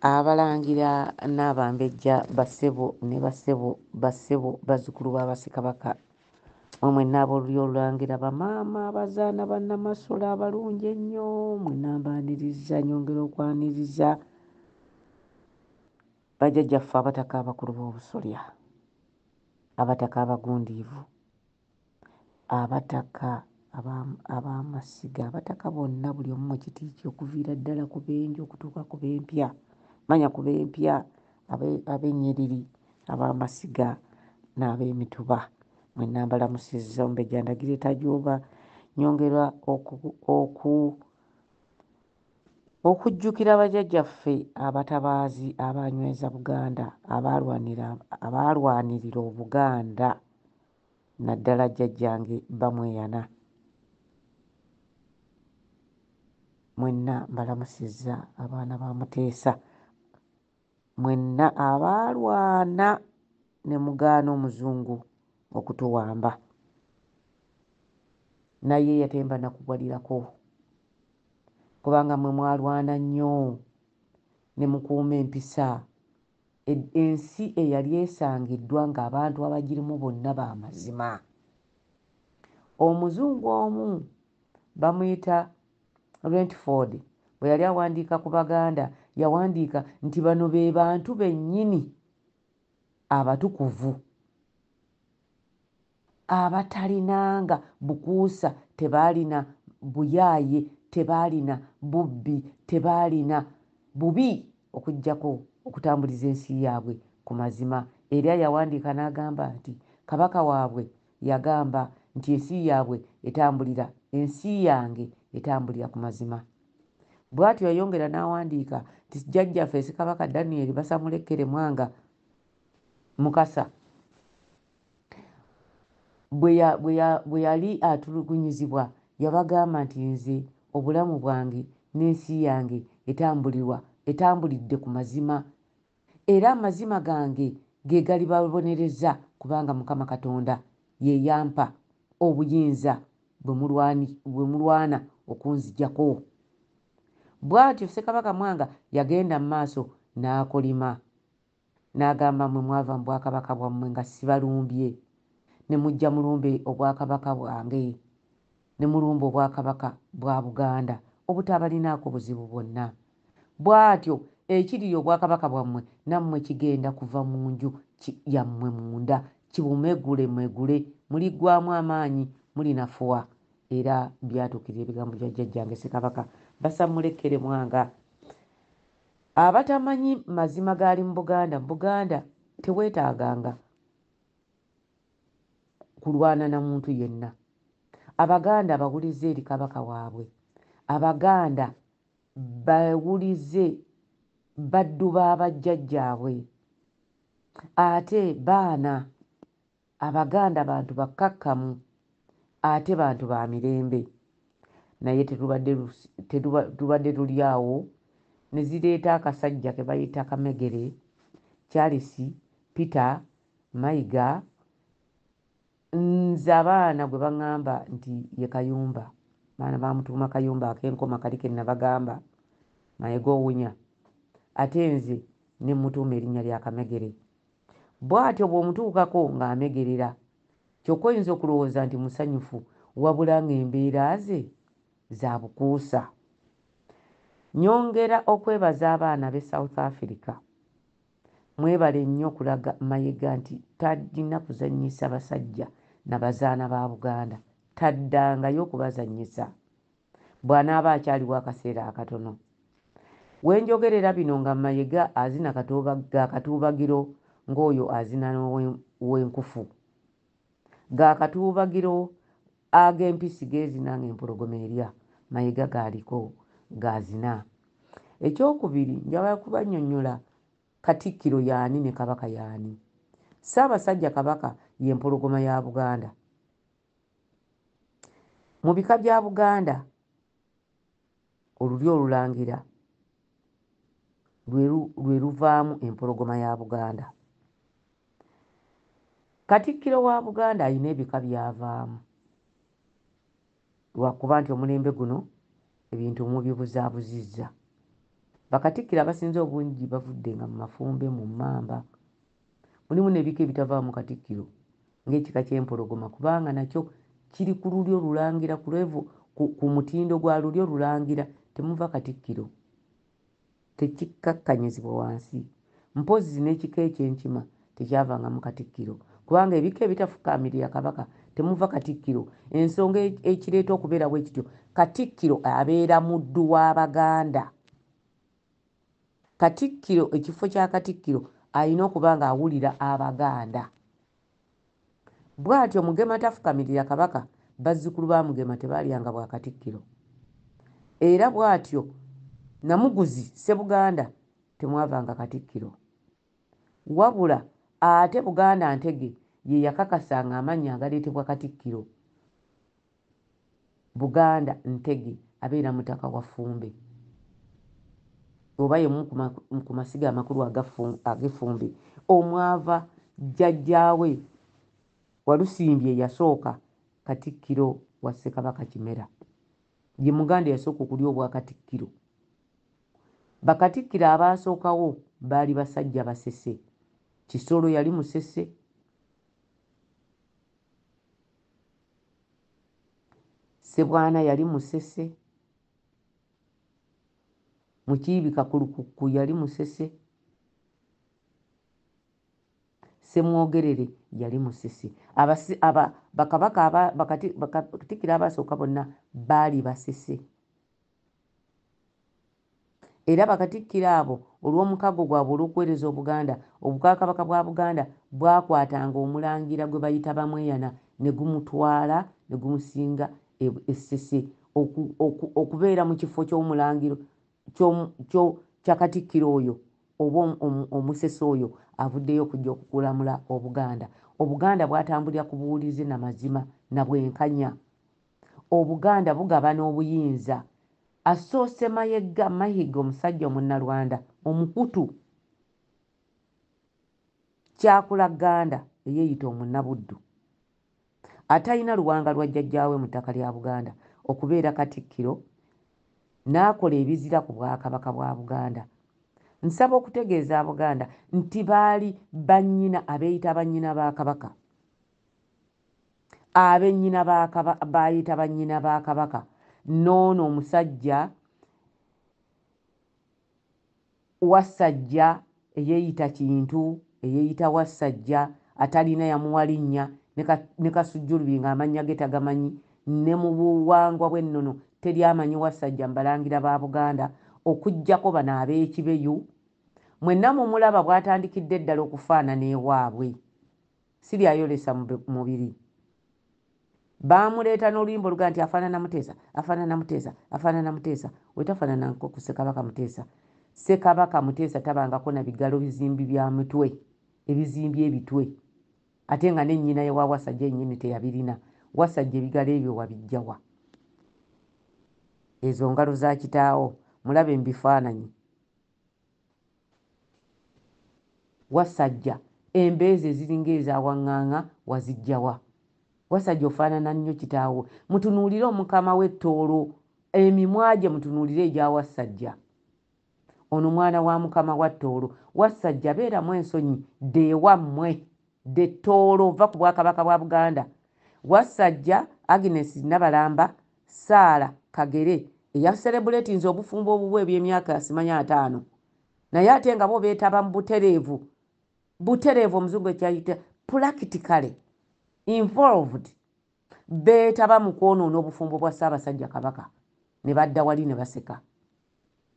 Abalangira n'abambejja bassebo ne bassebo bazzukulu ba Bassekabaka mwe mwenna ab'Olulangira bamaama abazaana bannamasole abalungi ennyo mwenna mbaniriza nyongera okwaniriza bajjajjaffe abataka abakulu b'obusolya abataka abagundiivu abataka ab'amasiga abataka bonna buli omu mu kitiiki okuviira ddala ku bengi okutuuka ku b'empya manya ku b'empya ab'ennyiriri ab'amasiga n'ab'emituba mwenna mbalamusizza omumbejja ndagire tajooba nyongera okujjukira bajjajjaffe abatabaazi abanyweza Buganda abaalwanirira Obuganda naddala jjajjange Bamweyana mwenna mbalamusizza abaana ba Muteesa mwenna abaalwana ne mugaana omuzungu okutuwamba naye yatemba nakugwalirako kubanga mwe mwalwana nnyo ne mukuuma empisa ensi eyali esangiddwa ng'abantu abagirimu bonna ba mazima. Omuzungu omu bamuyita Rentford bwe yali awandiika ku Baganda yawandiika nti bano be bantu bennyini abatukuvu abatalinanga bukuusa, tebaalina buyaaye, tebaalina bubbi, tebaalina bubi okuggyako okutambuliza ensi yaabwe ku mazima. Era yawandiika n'agamba nti kabaka waabwe yagamba nti ensi yaabwe etambulira, ensi yange etambulira ku mazima. Bw'atyo yayongera n'awandiika nti jjajjaffe Ssekabaka Daniel Basamulekkere Mwanga Mukasa bwe yali atulugunyizibwa yabagamba nti nze obulamu bwange n'ensi yange etambulidde ku mazima era amazima gange ge gali babonereza kubanga Mukama Katonda ye yampa obuyinza bwe mulwana okunziggyako. Bw'atyo Ssekabaka Mwanga yagenda mu maaso n'akolima n'agamba mmwe mwava mu bwakabaka bwammwe nga sibalumbye ne mujja mulumbe obwakabaka bwange ne mulumba obwakabaka bwa Buganda obutabalinaako buzibu bwonna. Bw'atyo ekiriyo obwakabaka bwammwe nammwe kigenda kuva mu nju yammwe munda kibumegule muliggwaamu amaanyi mulinafuwa. Era byatuukirira ebigambo bya jjajjange Ssekabaka Basamulekkere Mwanga. Abatamanyi mazima gaali mu Buganda teweetaaganga kulwana na muntu yenna. Abaganda bawulize eri kabaka waabwe, Abaganda bawulize baddu ba bajjajjaabwe, ate baana Abaganda bantu bakkakkamu ate bantu ba mirembe. Naye tubadde tuli awo ne zireeta akasajja ke bayita Kamegere, Charles Peter Mayiga, nze abaana gwe baŋŋamba nti ye Kayumba, baana bamutuuma Kayumba ak'enkoma kali ke nabagamba Mayiga owunya, ate nze ne mutuuma erinnya lya Kamegere. Bw'atyo bw'omutuukako ng'amegerera kyokka oyinza okulowooza nti musanyufu wabula ng'embeera ze za bukuusa. Nyongera okwebaza abaana b'e South Africa, mwebale nnyo okulaga Mayiga nti talina kuzannyisa basajja na bazaana ba Buganda, taddangayo okubazannyisa bw'anaaba akyaliwo akaseera akatono. We njogerera bino nga Mayiga azina ga katuubagiro ng'oyo azina n'ow'enkufu, ga katuubagiro ag'empisi geezina ng'empologoma erya, Mayiga gaaliko gaazina. Ekyokubiri njagala kubannyonnyola Katikkiro y'ani ne Kabaka y'ani. Ssaabasajja Kabaka ye mpologoma ya Buganda. Mu bika bya Buganda olulyo olulangira lwe luvaamu empologoma ya Buganda. Katikkiro wa Buganda alina ebika by'avaamu lwakuba nti omulembe guno ebintu mubibuzaabuzizza. bakatikkiro abasinze obungi bavuddenga mu Mafumbe, mu Mmamba. Mulimu n'ebika ebitava mu Katikkiro ng'ekika ky'Empologoma kubanga nakyo kiri ku lulyo Lulangira ku mutindo gwa lulyo Lulangira temuva Katikkiro, tekikkakkanyizibwa wansi. Mpozzi n'ekika eky'Enkima tekyavanga mu Katikkiro kubanga ebika ebitafukaamirira Kabaka temuva Katikkiro. Ensonga ekireeta okubeerawo ekityo, Katikkiro abeera muddu w'Abaganda. Katikkiro, ekifo kya Katikkiro alina okuba nga awulira Abaganda. Bw'atyo Mugema tafukamirira Kabaka, bazzukulu ba Mugema tebaalyanga bwa Katikkiro. Era bw'atyo Namuguzi Ssebuganda temwavanga Katikkiro. Wabula ate Buganda Ntege ye yakakasanga amannya agaleetebwa Katikkiro. Buganda Ntege abeera mutaka wa Ffumbe oba yemu ku masiga amakulu ag'Effumbe. Omwava jjajjaawe Walusimbi eyasooka Katikkiro wa Ssekabaka Kimera, ye Muganda yasooka okulya obwa Katikkiro. Bakatikkiro abaasookawo baali basajja basese. Kisolo yali musese, Ssebwana yali musese, Mukiibika Kulukukku yali musese, Ssemwogerere yali musese. Bakatikkiro abaasooka bonna baali basese. Era bakatikkiro abo olw'omukago gwabwe olw'okuweereza Obuganda, Obwakabaka bwa Buganda bwakwatanga Omulangira gwe bayita Bamweyana ne gumutwala ne gumusinga Essese okubeera mu kifo ky'Omulangiro kya Katikkiro oyo oba omusese oyo avuddeyo okujja okukulamula Obuganda. Obuganda bwatambulira ku buwulize na mazima na bwenkanya. Obuganda bugabana obuyinza. Asoose Mayiga omusajja Omunnalwanda omukutu Kyakula Ganda eyeeyita Omunnabuddu atalina luwanga lwa jjajjaawe mu ttaka lya Buganda okubeera Katikkiro n'akola ebizira ku Bwakabaka bwa Buganda. Nsaba okutegeeza Abaganda nti baali bannyina abeeyita bannyina ba Kabaka, abennyina baayita bannyina ba Kabaka. Noono omusajja Wassajja eyeeyita Kintu, eyeeyita Wassajja atalina yamuwa linnya, ne Kasujjulubi ng'amannya ge tagamanyi, ne mu buwangwa bw'ennono teri amanyi Wassajja mu Balangira ba Buganda okuggyako bano ab'Ekibeyu. Mwenna mumulaba bw'atandikidde eddala okufaanana ewaabwe, siri ayolesa mubiri. Baamuleeta n'oluyimba oluga nti afaanana Muteesa, afaanana Muteesa, afaanana Muteesa. Wetafaananako ku Ssekabaka Muteesa. Ssekabaka Muteesa tabangako na bigalo bizimbi bya mutwe, ebizimbi ebitwe, ate nga n'ennyina ye wa Wassajja yennyini teyabirina. Wassajja ebigalo ebyo wabijjawa? Ezo ngalo za kitaawo mulabe mu bifaananyi. Wassajja embeezi eziringa eza Waŋŋaŋŋa wazijjawa? Wassajja ofaanana nnyo kitaawo. Mutunuulire omukama w'ettoolo, emimwa gye mutunuulire egya Wassajja. Ono mwana wa mukama wa Ttoolo. Wassajja beeramu ensonyi ddeewammwe, dde Ttoolo ova ku Bwakabaka bwa Buganda. Wassajja Agnes Nabalamba Saala Kagere eyaserebuletinze obufumbo obubwe eby'emyaka simanya 5, naye ate nga bo beetaba mu butereevu Omuzungu ekyayita practically involved, beetaba mu kwonoona obufumbo bwa Ssaabasajja Kabaka, ne badda wali ne baseka,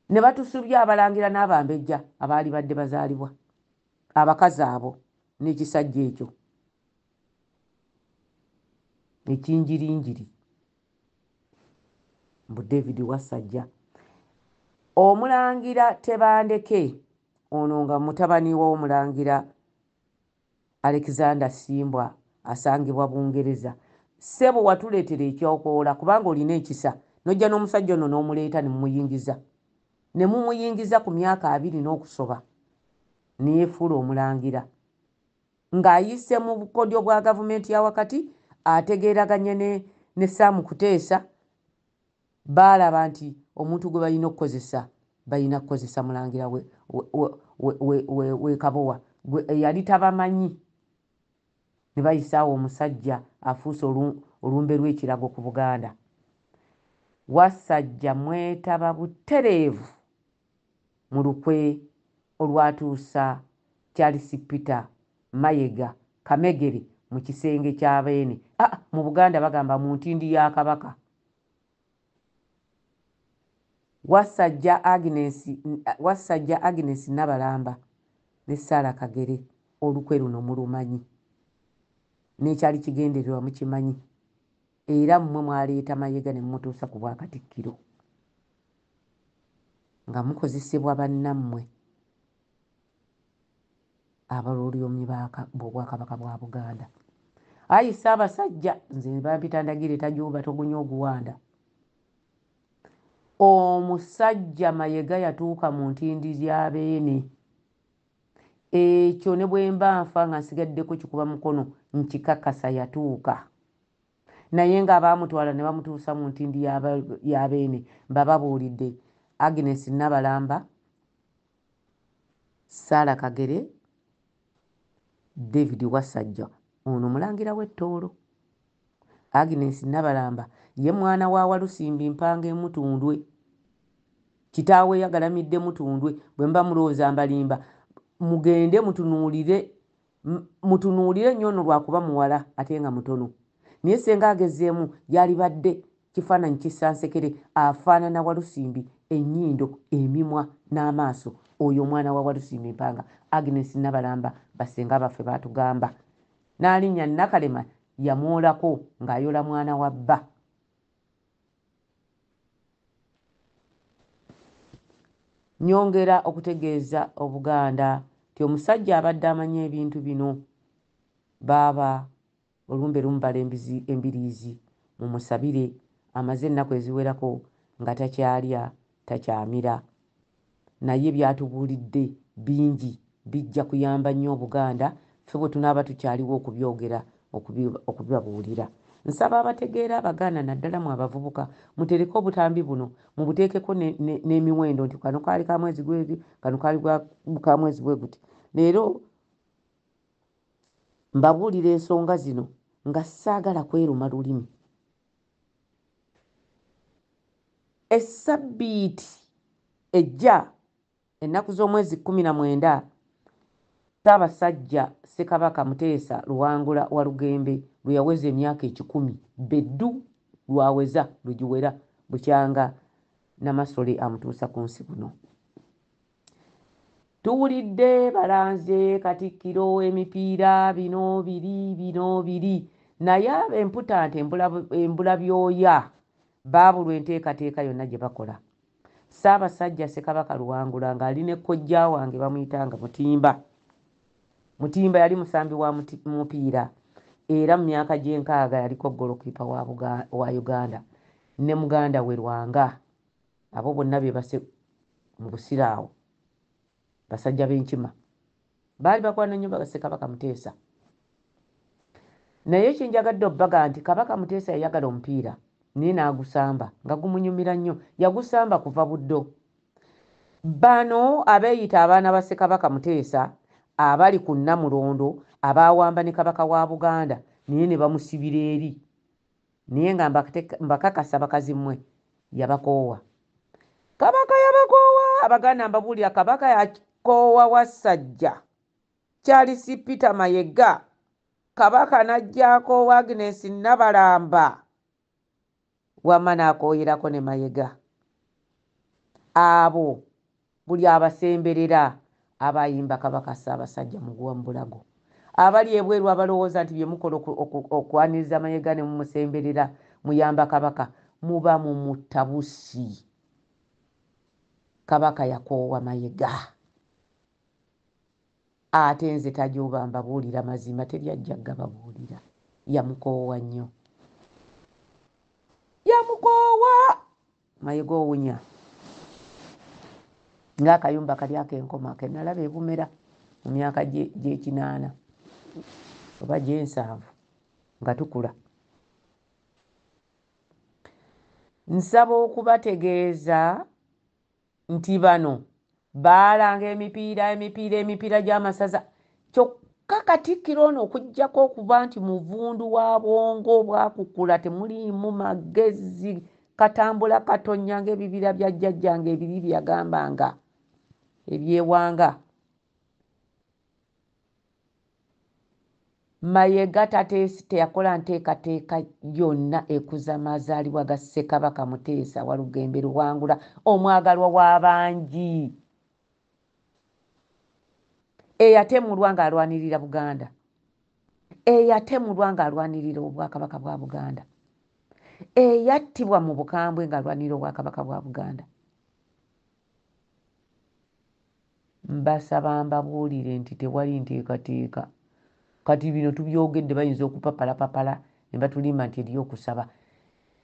ne batusubya Abalangira n'Abambejja abaali badde bazaalibwa, abakazi abo n'ekisajja ekyo ekinjirinjiri mbu David Wassajja. Omulangira Tebandeke ono nga mutabani w'Omulangira Alexander Simbwa asangibwa Bungereza. Ssebo watuleetera ekyokoola kubanga olina ekisa, nojja n'omusajja ono n'omuleeta ne mumuyingiza ku myaka 20 n'okusoba, neyefuula Omulangira ng'ayise mu bukodyo bwa gavumenti ya wakati, ategeeraganye ne Sam Kuteesa. Baalaba nti omuntu gwe balina okukozesa balina kukozesa mulangira we Kabowa yali tabamanyi ne bayisaawo omusajja afuuse olumbe lw'ekirago ku Buganda. Wasajja mwetaba butereevu mu lukwe olwatuusa Charles Peter Mayiga Kamegere mu kisenge kya Beene. Mu Buganda bagamba mu ntindi ya Kabaka. Wasajja Agnes Nabalamba ne Sarah Kagere olukwe luno mulumanyi n'ekyali kigendererwa mukimanyi, era mmwe mwaleeta Mayiga ne mmutuusa ku Bwakatikkiro nga mukozesebwa bannammwe abalolyomi bw'Obwakabaka bwa Buganda. Ayi Ssaabasajja, nze bampita ndagire tajuba togunya oguwanda. Omusajja Mayiga yatuuka mu ntindi ya Beene. Ekyo ne bwe mba nfa nga nsigaddeko kikuba mukono nkikakasa yatuuka. Naye nga baamutwala ne bamutuusa mu ntindi ya Beene bababuulidde Agnes Nabalamba, Sarah Kagere, David Wasajja, ono mulangira w'Ettoolo. Agnes Nabalamba ye mwana wa Walusimbi Mpanga Mutundwe. Kitaawe yagalamidde Mutundwe. Bwe mba mulowooza mbalimba mugende mutunuulire nnyo ono lwakuba muwala ate nga mutono. Naye senga agezeemu yalibadde kifaananyi kissansekere afaanana Walusimbi, ennyindo, emimwa n'amaaso. Oyo omwana wa Walusimbi Mpanga, Agnes Nabalamba, basenga baffe baatugamba. N'alinnya Nakalema yamwolako ng'ayola mwana wa bba. Nyongera okutegeeza Obuganda ti omusajja abadde amanya ebintu bino baaba olumbe lumubala embiriizi mumusabire, amaze ennaku eziwerako nga takyalya takyamira. Naye byatubuulidde bingi bijja kuyamba nnyo Obuganda ffe bwe tunaaba tukyaliwo okubyogera okubibabuulira. Nsaba abategeera Abaganda naddala mu abavubuka mutereke obutambi buno mubuteekeko n'emiwendo nti kano kaali ka mwezi gwegi, kano kaali ka mwezi bwe guti. Leero mbabuulira ensonga zino nga ssaagala kweruma lulimi. Essabbiiti ejja ennaku z'omwezi 19 Ssaabasajja Ssekabaka Muteesa Luwangula wa Lugembe lwe yaweza emyaka 10 beddu lwaweza lugiwera bukyanga Namasole amutuusa ku nsi kuno. Tuwulidde balanze Katikkiro emipiira bino biri naye ab'emputante embula byoya baabulwa enteekateeka yonna gye bakola. Ssaabasajja Ssekabaka Luwangula ng'ali ne kojja wange bamuyitanga Mutimba yali musambi wa mupiira era mu myaka gy'enkaaga yaliko golokiipa wa Uganda ne muganda we Lwanga. Abo bonna beebase mu busiraawo basajja b'enkima baali bakwana nnyo Ssekabaka Muteesa. Naye kyenjagadde obbaga nti Kabaka Muteesa yayagala omupiira naye n'agusamba nga gumunyumira nnyo. Yagusamba kuva buddo. Bano abeeyita abaana ba Ssekabaka Muteesa abali ku Namulondo abaawamba ne Kabaka wa Buganda naye ne bamusibira eri. Naye nga mbakakasa bakazi mmwe yabakoowa. Kabaka yabakoowa. Abaganda mbabuulira Kabaka yakoowa Wasajja Charles Peter Mayiga. Kabaka n'ajja akoowa Agnes Nabalamba wamma n'akooyerako ne Mayiga. Abo buli abasemberera abayimba Kabaka Ssaabasajja muguwa mu bulago, abali ebweru abalowooza nti bye mukola okwaniriza Mayiga ne mumusemberera muyamba Kabaka muba mu mutabusi. Kabaka yakoowa Mayiga. Ate nze tajuba mbabuulira mazima teryajja gababuulira. Yamukoowa nnyo. Yamukoowa Mayiga owunya ng'akayumba kali ak'enkoma ke nalaba ebumera mu myaka gy'ekinaana oba gy'ensanvu nga tukula. Nsaba okubategeeza nti bano baalanga emipiira gy'amasaza kyokka Katikkiro ono okuggyako okuba nti muvundu wa bwongo bwakukula temuliimu magezi katambula katonya ng'ebibira bya jjajjange ebiri byagambanga ebyewanga. Mayiga teyakola nteekateeka yonna ekuza amazaalibwa ga Ssekabaka Muteesa Walugembe Luwangula omwagalwa w'abangi eyatemulwa ng'alwanirira Buganda, eyatemulwa ng'alwanirira obwakabaka bwa Buganda, eyattibwa mu bukambwe ng'alwanirira obwakabaka bwa Buganda. Mbasaba mbabuulire nti tewali nteekateeka. Kati bino tubyogedde bayinza okupapalapapala ne batulimba nti eri okusaba.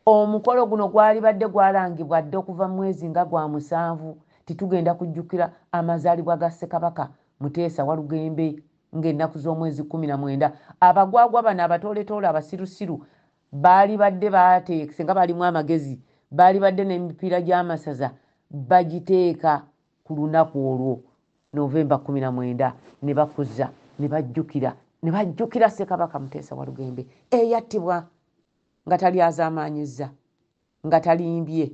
Omukolo guno gwali badde gwalangibwa dde okuva mu mwezi nga gwa 7 titugenda kujjukira amazaalibwa ga Ssekabaka Muteesa Walugembe ng'ennaku z'omwezi 19. Abagwagwa bano abatooletoole abasirusiru baali badde baateeka senga baalimu amagezi baali badde n'emipiira gy'amasaza bagiteeka ku lunaku olwo Novemba 19 ne bakuza ne bajjukira Ssekabaka Muteesa Walugembe eyattibwa nga tali azaamaanyizza, nga talimbye,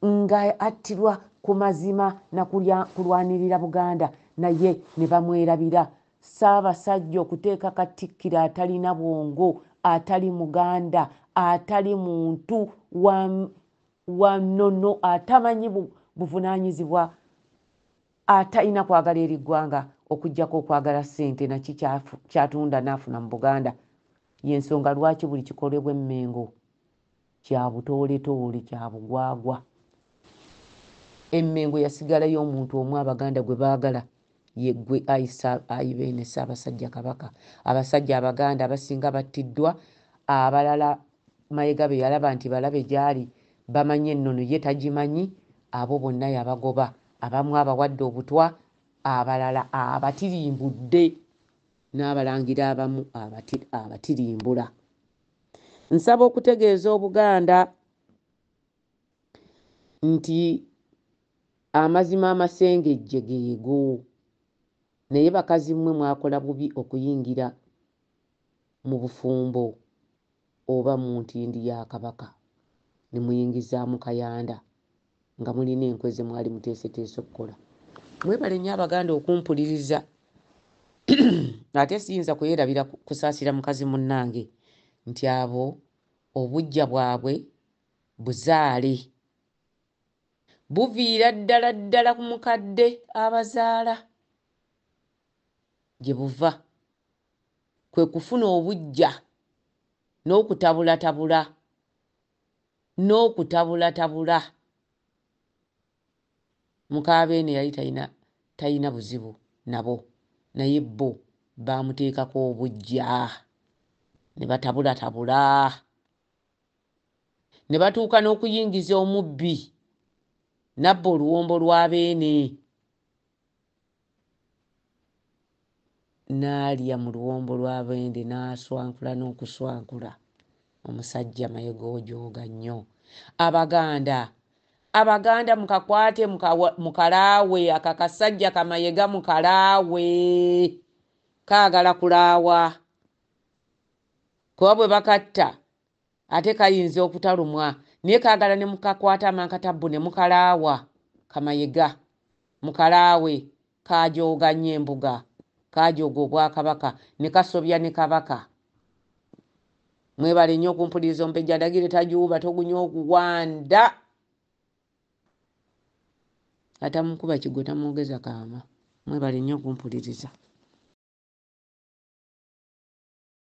nga attirwa ku mazima na kulwanirira Buganda, naye ne bamwerabira. Ssaabasajja okuteeka Katikkiro atalina bwongo, atali Muganda, atali muntu wa nnono, atamanyi buvunaanyizibwa, atalina kwagala eri ggwanga okuggyako okwagala ssente naki kyatunda n'afuna mu Buganda. Y'ensonga lwaki buli kikolebwa Emmengo kya butooletoole kya bugwagwa. Emmengo yasigalayo omuntu omu Abaganda gwe baagala ye ggwe Ayibeene Ssaabasajja Kabaka. Abasajja Abaganda abasinga battiddwa, abalala Mayiga be yalaba nti balabe gyali bamanyi ennono ye tagimanyi, abo bonna yabagoba. Abamu abawadde obutwa, abalala abatirimbudde n'abalangira abamu abatirimbula. Nsaba okutegeeza Obuganda nti amazima amasengejje geego, naye bakazi mmwe mwakola bubi okuyingira mu bufumbo oba mu ntindi ya Kabaka ne muyingizaamu kayanda nga mulina enkwe ze mwali muteeseteese okukola. Mwebale nnyo Abaganda okumpuliriza. Ate siyinza kuyerabira kusaasira mukazi munnange nti abo obujja bwabwe buzaale buviira ddala ku mukadde abazaala gye buva, kwe kufuna obujja n'okutabulatabula. Mukaabeene yali talina buzibu nabo, naye bo baamuteekako obujja ne batabulatabula ne batuuka n'okuyingiza omubbi nabba oluwombo lwa Beene, n'alya mu luwombo lwa Beene n'aswankula n'okuswankula. Omusajja Mayiga ojooga nnyo. Abaganda mukakwate mukalaawe, akakasajja Kamayiga mukalaawe, kaagala kulaawa. Kuba bwe bakatta ate kayinza okutalumwa, naye kaagala ne mukakwata amankatabbu ne mukalaawa. Kamayiga mukalaawe kaajooga nnyo embuga, kaajooga Obwakabaka ne kasobya ne Kabaka. Mwebale nnyo okumpuliriza. Ompejja ndagire tajuuba togunya okuwanda. Atamukuba kigwo tamwogeza kaama. Mwebale nnyo okumpuliriza.